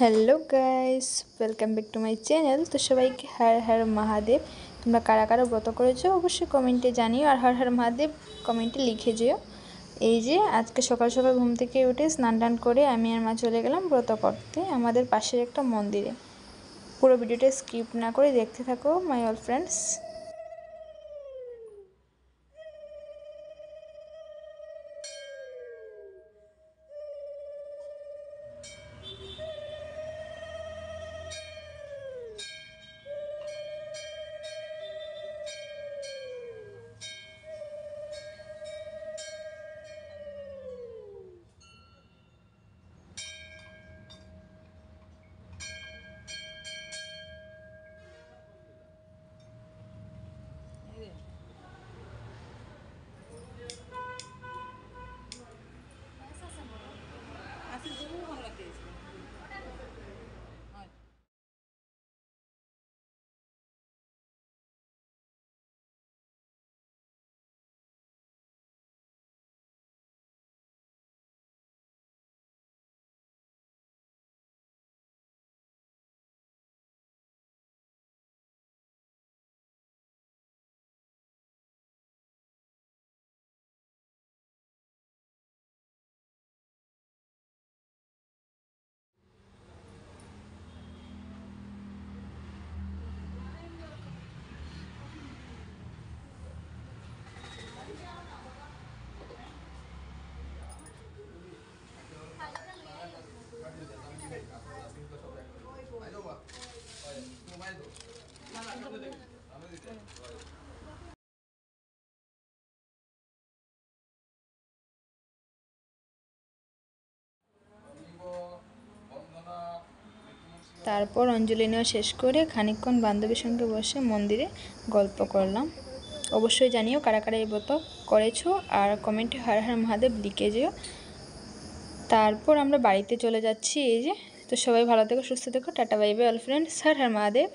Hello guys, welcome back to my channel. তো সবাইকে হর হর মহাদেব। তোমরা কারা কারা ব্রত করেছো অবশ্যই কমেন্টে জানিও, আর হর হর মহাদেব কমেন্টে লিখে যেও। এই যে আজকে সকাল সকাল ঘুম থেকে উঠে স্নান টান করে আমি আর মা চলে গেলাম ব্রত করতে আমাদের পাশের একটা মন্দিরে। পুরো ভিডিওটা স্কিপ না করে দেখতে থাকো মাই অল ফ্রেন্ডস। তারপর অঞ্জলি নেওয়া শেষ করে খানিকক্ষণ বান্ধবীর সঙ্গে বসে মন্দিরে গল্প করলাম। অবশ্যই জানিও কারা কারা এই ব্রত করেছো, আর কমেন্টে হর হর মহাদেব লিখে যেও। তারপর আমরা বাড়িতে চলে যাচ্ছি। এই যে, তো সবাই ভালো থেকো, সুস্থ থেকো, tata bye bye all friends, Har Har Mahadev.